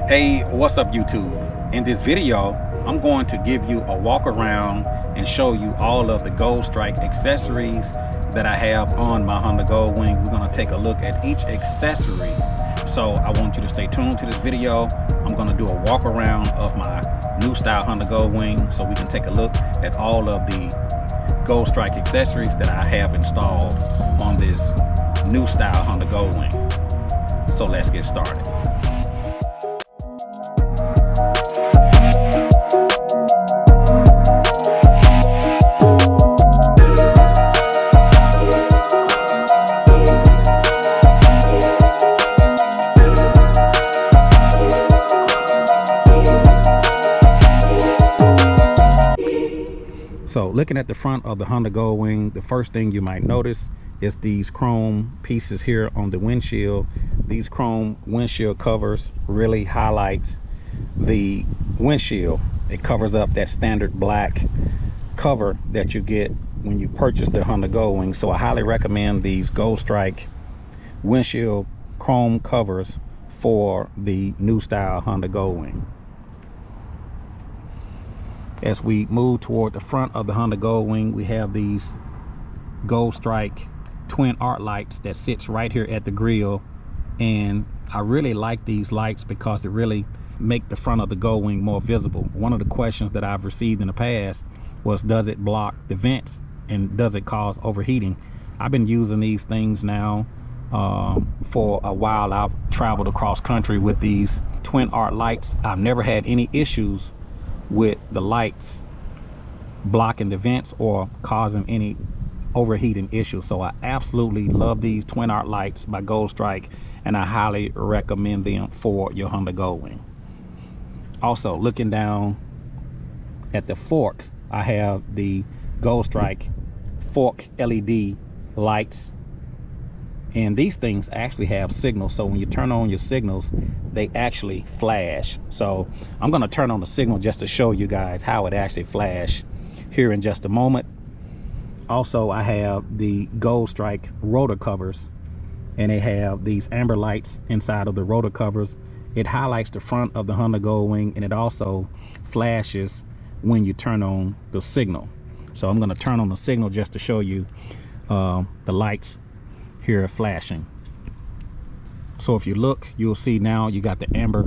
Hey, what's up YouTube? In this video, I'm going to give you a walk around and show you all of the Goldstrike accessories that I have on my Honda Goldwing. We're going to take a look at each accessory. So I want you to stay tuned to this video. I'm going to do a walk around of my new style Honda Goldwing so we can take a look at all of the Goldstrike accessories that I have installed on this new style Honda Goldwing. So let's get started. So looking at the front of the Honda Goldwing, the first thing you might notice is these chrome pieces here on the windshield. These chrome windshield covers really highlights the windshield. It covers up that standard black cover that you get when you purchase the Honda Goldwing. So I highly recommend these Goldstrike windshield chrome covers for the new style Honda Goldwing. As we move toward the front of the Honda Goldwing, we have these Goldstrike twin arc lights that sits right here at the grille, and I really like these lights because it really make the front of the Goldwing more visible. One of the questions that I've received in the past was, does it block the vents and does it cause overheating? I've been using these things now for a while. I've traveled across country with these twin arc lights. I've never had any issues with the lights blocking the vents or causing any overheating issues. So I absolutely love these twin arc lights by Goldstrike, and I highly recommend them for your Honda Goldwing. Also, looking down at the fork, I have the Goldstrike fork LED lights, and these things actually have signals. So when you turn on your signals, they actually flash. So I'm going to turn on the signal just to show you guys how it actually flashes here in just a moment. Also, I have the Goldstrike rotor covers, and they have these amber lights inside of the rotor covers. It highlights the front of the Honda Goldwing, and it also flashes when you turn on the signal. So I'm going to turn on the signal just to show you the lights here flashing. So if you look, you'll see now you got the amber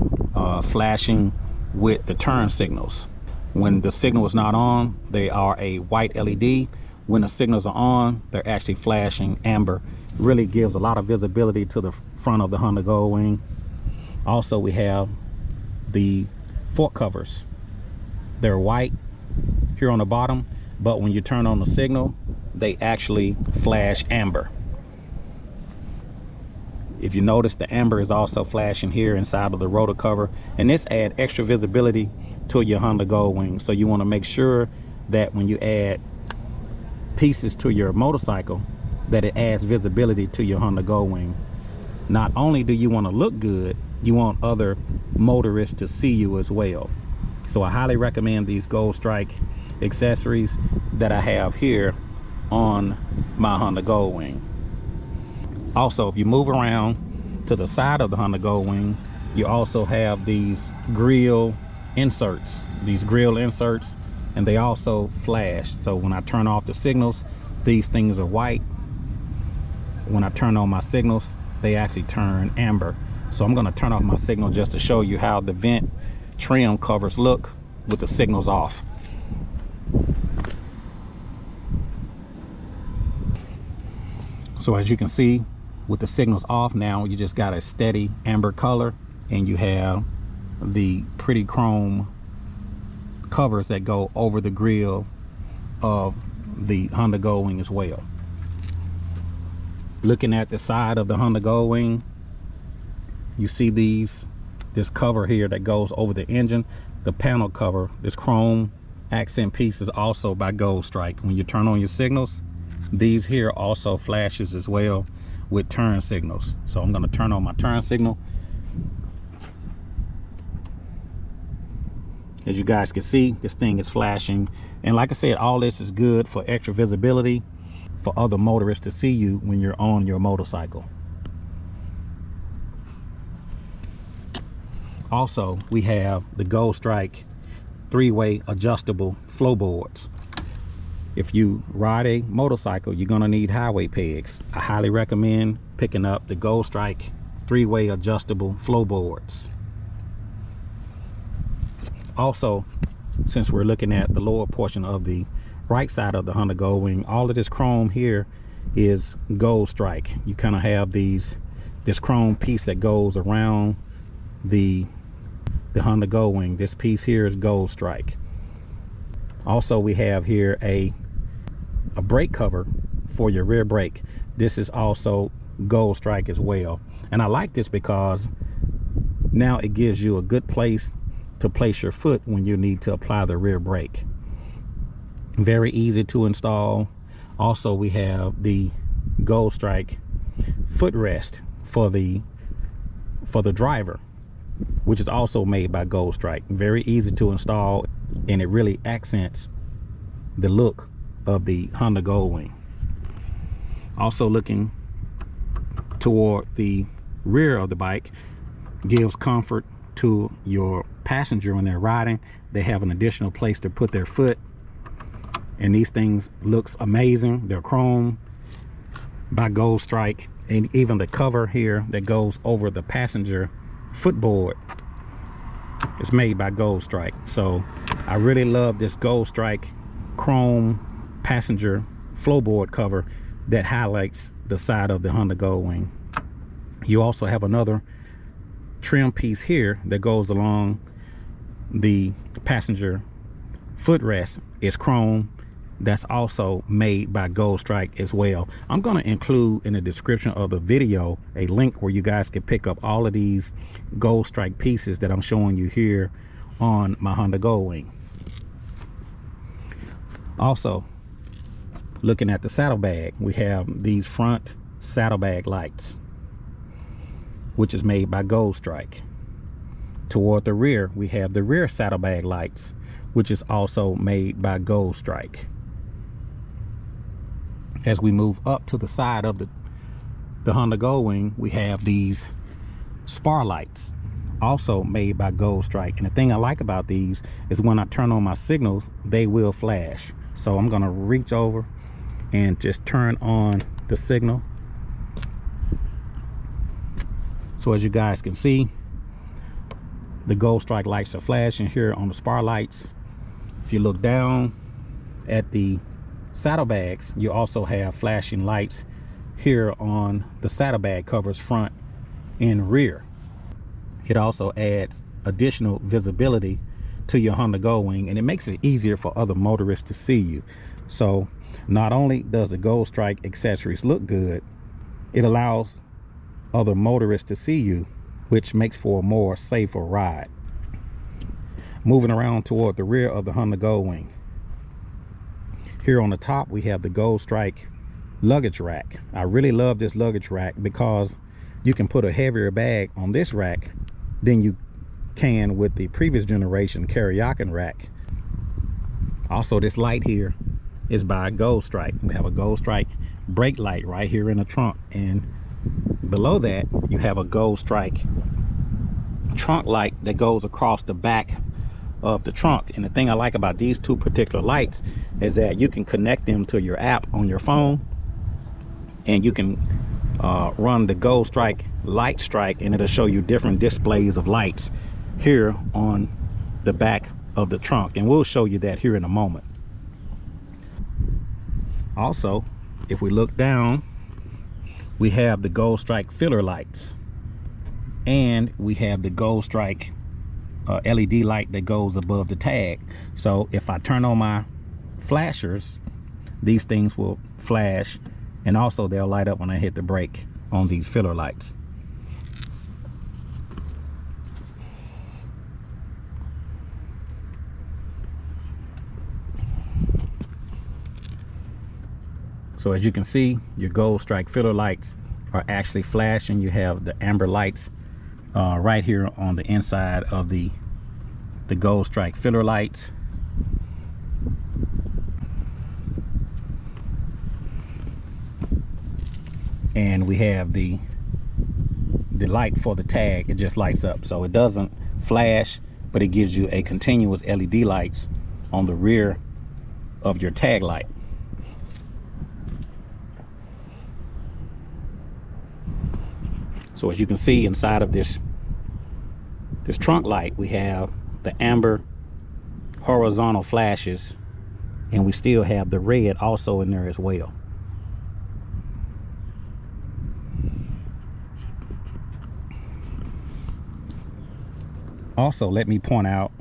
flashing with the turn signals. When the signal is not on, they are a white LED. When the signals are on, they're actually flashing amber. It really gives a lot of visibility to the front of the Honda Goldwing. Also, we have the fork covers. They're white here on the bottom, but when you turn on the signal, they actually flash amber. If you notice, the amber is also flashing here inside of the rotor cover, and this adds extra visibility to your Honda Goldwing. So you want to make sure that when you add pieces to your motorcycle, that it adds visibility to your Honda Goldwing. Not only do you want to look good, you want other motorists to see you as well. So I highly recommend these Goldstrike accessories that I have here on my Honda Goldwing. Also, if you move around to the side of the Honda Goldwing, you also have these grill inserts, and they also flash. So when I turn off the signals, these things are white. When I turn on my signals, they actually turn amber. So I'm going to turn off my signal just to show you how the vent trim covers look with the signals off. So as you can see, with the signals off now, you just got a steady amber color, and you have the pretty chrome covers that go over the grille of the Honda Goldwing as well. Looking at the side of the Honda Goldwing, you see this cover here that goes over the engine. The panel cover, this chrome accent piece, is also by Goldstrike. When you turn on your signals, these here also flashes as well with turn signals. So I'm going to turn on my turn signal. As you guys can see, this thing is flashing, and like I said, all this is good for extra visibility for other motorists to see you when you're on your motorcycle. Also, we have the Goldstrike 3-way adjustable floorboards. If you ride a motorcycle, you're gonna need highway pegs. I highly recommend picking up the Goldstrike 3-way adjustable floorboards. Also, since we're looking at the lower portion of the right side of the Honda Goldwing, all of this chrome here is Goldstrike. You kind of have this chrome piece that goes around the Honda Goldwing. This piece here is Goldstrike. Also, we have here a brake cover for your rear brake. This is also Goldstrike as well. And I like this because now it gives you a good place to place your foot when you need to apply the rear brake. Very easy to install. Also, we have the Goldstrike footrest for the driver, which is also made by Goldstrike. Very easy to install, and it really accents the look of the Honda Goldwing. Also, looking toward the rear of the bike gives comfort to your passenger when they're riding. They have an additional place to put their foot, and these things looks amazing. They're chrome by Goldstrike, and even the cover here that goes over the passenger footboard is made by Goldstrike. So I really love this Goldstrike chrome passenger floorboard cover that highlights the side of the Honda Goldwing. You also have another trim piece here that goes along the passenger footrest. It's chrome. That's also made by Goldstrike as well. I'm going to include in the description of the video a link where you guys can pick up all of these Goldstrike pieces that I'm showing you here on my Honda Goldwing. Also, looking at the saddlebag, we have these front saddlebag lights, which is made by Goldstrike. Toward the rear, we have the rear saddlebag lights, which is also made by Goldstrike. As we move up to the side of the Honda Goldwing, we have these spar lights, also made by Goldstrike. And the thing I like about these is when I turn on my signals, they will flash. So I'm gonna reach over and just turn on the signal. So as you guys can see, the Goldstrike lights are flashing here on the spar lights. If you look down at the saddlebags, you also have flashing lights here on the saddlebag covers front and rear. It also adds additional visibility to your Honda Goldwing, and it makes it easier for other motorists to see you. So not only does the Goldstrike accessories look good, it allows other motorists to see you, which makes for a more safer ride. Moving around toward the rear of the Honda Goldwing, here on the top we have the Goldstrike luggage rack. I really love this luggage rack because you can put a heavier bag on this rack than you can with the previous generation karaoke rack. Also, this light here is by Goldstrike. We have a Goldstrike brake light right here in the trunk, and below that you have a Goldstrike trunk light that goes across the back of the trunk. And the thing I like about these two particular lights is that you can connect them to your app on your phone, and you can run the Goldstrike light strike, and it'll show you different displays of lights here on the back of the trunk, and we'll show you that here in a moment. Also, if we look down, we have the Goldstrike filler lights, and we have the Goldstrike LED light that goes above the tag. So if I turn on my flashers, these things will flash, and also they'll light up when I hit the brake on these filler lights. So as you can see, your Goldstrike filler lights are actually flashing. You have the amber lights right here on the inside of the Goldstrike filler lights. And we have the light for the tag. It just lights up, so it doesn't flash, but it gives you a continuous LED lights on the rear of your tag light. So as you can see inside of this trunk light, we have the amber horizontal flashes, and we still have the red also in there as well. Also, let me point out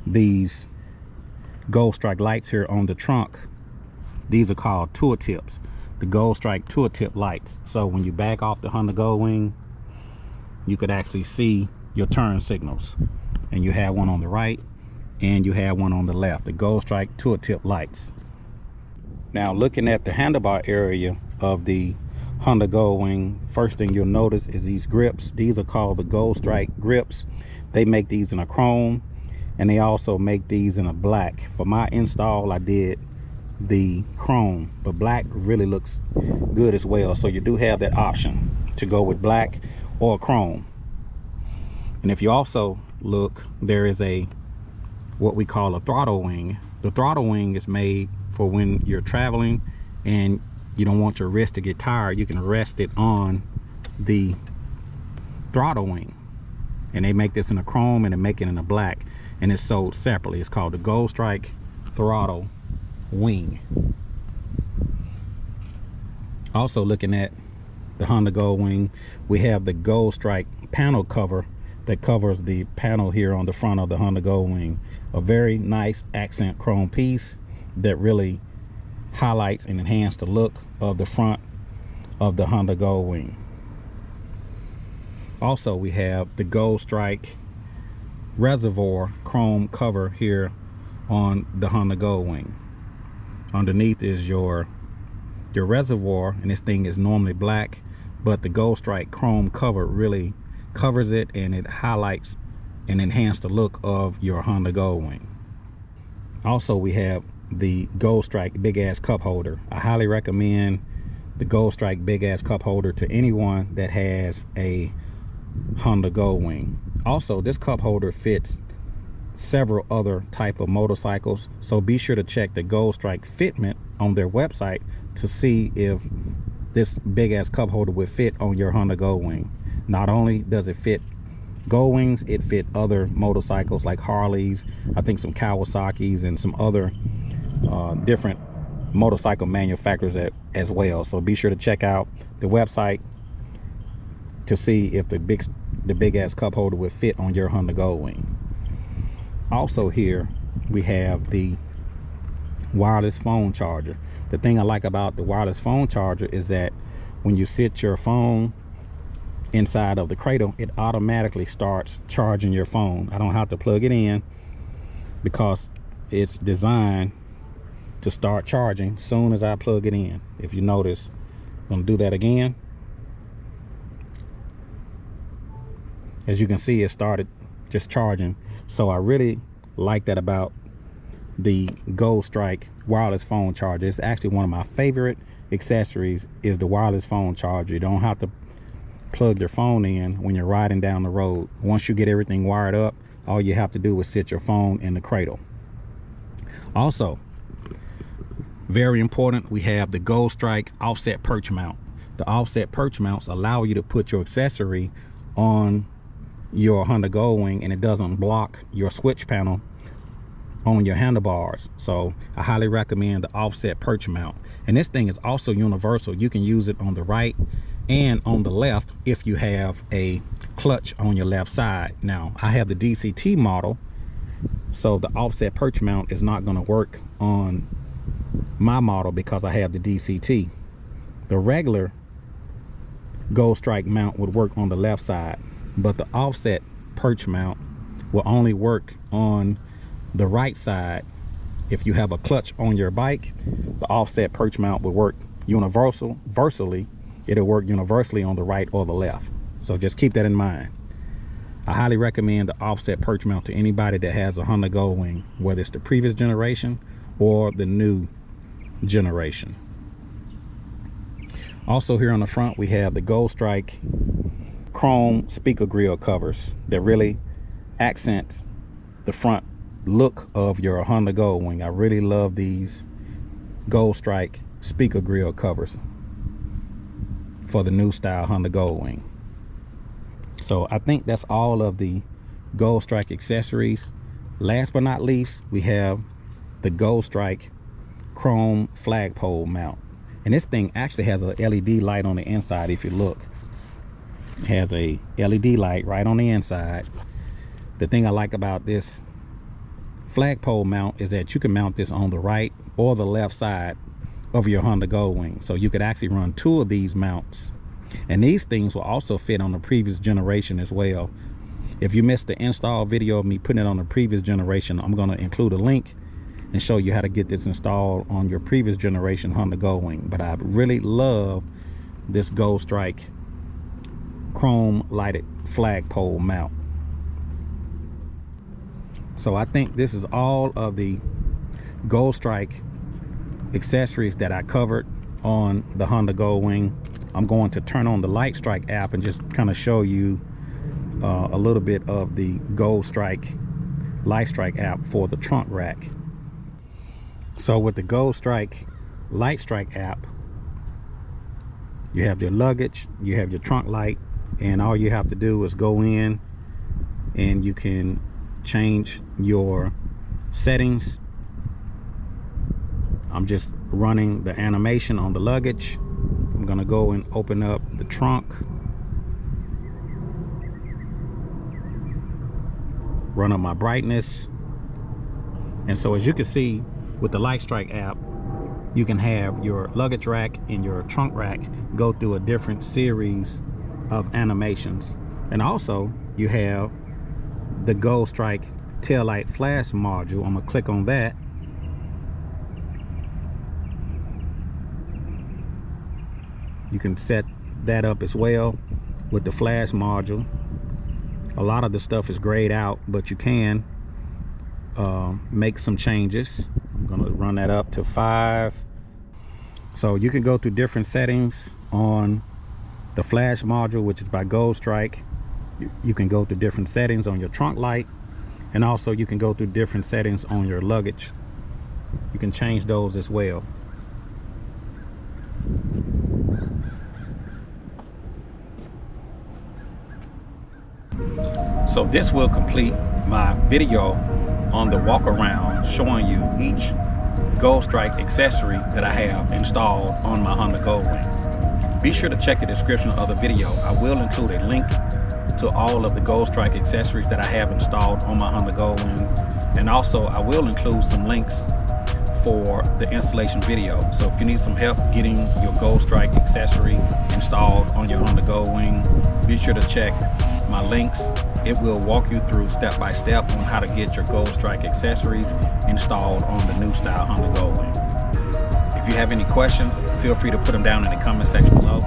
these Goldstrike lights here on the trunk. These are called tooltips, the Goldstrike tooltip lights. So when you back off the Honda Goldwing, you could actually see your turn signals, and you have one on the right and you have one on the left, the Goldstrike tooltip lights. Now, looking at the handlebar area of the Honda Goldwing, first thing you'll notice is these grips. These are called the Goldstrike grips. They make these in a chrome, and they also make these in a black. For my install, I did the chrome, but black really looks good as well. So you do have that option to go with black or chrome. And if you also look, there is a what we call a throttle wing. The throttle wing is made for when you're traveling and you don't want your wrist to get tired. You can rest it on the throttle wing, and they make this in a chrome and they make it in a black, and it's sold separately. It's called the Goldstrike throttle wing. Also, looking at the Honda Goldwing, we have the Goldstrike panel cover that covers the panel here on the front of the Honda Goldwing. A very nice accent chrome piece that really highlights and enhances the look of the front of the Honda Goldwing. Also, we have the Goldstrike reservoir chrome cover here on the Honda Goldwing. Underneath is your reservoir, and this thing is normally black, but the Goldstrike chrome cover really covers it, and it highlights and enhances the look of your Honda Goldwing. Also, we have the Goldstrike big ass cup holder. I highly recommend the Goldstrike big ass cup holder to anyone that has a Honda Goldwing. Also, this cup holder fits several other type of motorcycles, so be sure to check the Goldstrike fitment on their website to see if this big ass cup holder will fit on your Honda Goldwing. Not only does it fit Goldwings, it fit other motorcycles like Harleys, I think some Kawasaki's, and some other different motorcycle manufacturers as well. So be sure to check out the website to see if the big ass cup holder will fit on your Honda Goldwing. Also, here we have the wireless phone charger. The thing I like about the wireless phone charger is that when you sit your phone inside of the cradle, it automatically starts charging your phone. I don't have to plug it in because it's designed to start charging soon as I plug it in. If you notice, I'm going to do that again. As you can see, it started just charging. So I really like that about the Goldstrike wireless phone charger. It's actually one of my favorite accessories is the wireless phone charger. You don't have to plug your phone in when you're riding down the road. Once you get everything wired up, all you have to do is sit your phone in the cradle. Also, very important, we have the Goldstrike offset perch mount. The offset perch mounts allow you to put your accessory on your Honda Goldwing, and it doesn't block your switch panel on your handlebars. So I highly recommend the offset perch mount. And this thing is also universal. You can use it on the right and on the left if you have a clutch on your left side. Now, I have the DCT model, so the offset perch mount is not going to work on my model because I have the DCT. The regular Goldstrike mount would work on the left side, but the offset perch mount will only work on the right side. If you have a clutch on your bike, the offset perch mount will work universally. It'll work universally on the right or the left. So just keep that in mind. I highly recommend the offset perch mount to anybody that has a Honda Goldwing, whether it's the previous generation or the new generation. Also, here on the front, we have the Goldstrike chrome speaker grill covers that really accents the front look of your Honda Goldwing. I really love these Goldstrike speaker grill covers for the new style Honda Goldwing. So I think that's all of the Goldstrike accessories. Last but not least, we have the Goldstrike chrome flagpole mount, and this thing actually has a LED light on the inside. If you look, it has a LED light right on the inside. The thing I like about this flagpole mount is that you can mount this on the right or the left side of your Honda Goldwing, so you could actually run 2 of these mounts. And these things will also fit on the previous generation as well. If you missed the install video of me putting it on the previous generation, I'm going to include a link and show you how to get this installed on your previous generation Honda Goldwing. But I really love this Goldstrike chrome lighted flagpole mount. So I think this is all of the Goldstrike accessories that I covered on the Honda Goldwing. I'm going to turn on the Lightstrike app and just kind of show you a little bit of the Goldstrike Lightstrike app for the trunk rack. So with the Goldstrike Lightstrike app, you have your luggage, you have your trunk light, and all you have to do is go in and you can change your settings. I'm just running the animation on the luggage. I'm gonna go and open up the trunk, run up my brightness, and so as you can see with the Lightstrike app, you can have your luggage rack and your trunk rack go through a different series of animations. And also you have the Goldstrike taillight flash module. I'm gonna click on that. You can set that up as well with the flash module. A lot of the stuff is grayed out, but you can make some changes. I'm going to run that up to 5. So you can go through different settings on the flash module, which is by Goldstrike. You can go through different settings on your trunk light, and also you can go through different settings on your luggage. You can change those as well. So this will complete my video on the walk around, showing you each Goldstrike accessory that I have installed on my Honda Goldwing. Be sure to check the description of the video. I will include a link to all of the Goldstrike accessories that I have installed on my Honda Goldwing, and also I will include some links for the installation video. So if you need some help getting your Goldstrike accessory installed on your Honda Goldwing, be sure to check my links. It will walk you through step by step on how to get your Goldstrike accessories installed on the new style Honda Goldwing. If you have any questions, feel free to put them down in the comment section below.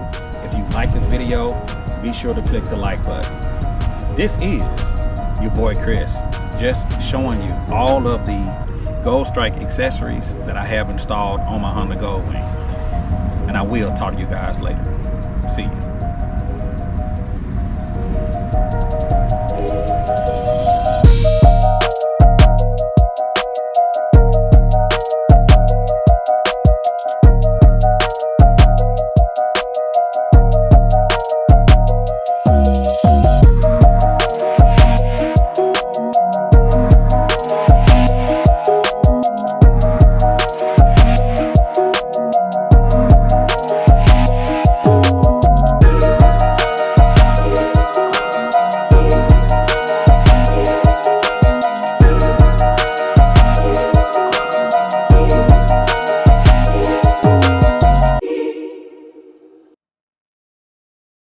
If you like this video, be sure to click the like button. This is your boy Chris, just showing you all of the Goldstrike accessories that I have installed on my Honda Goldwing. And I will talk to you guys later. See you.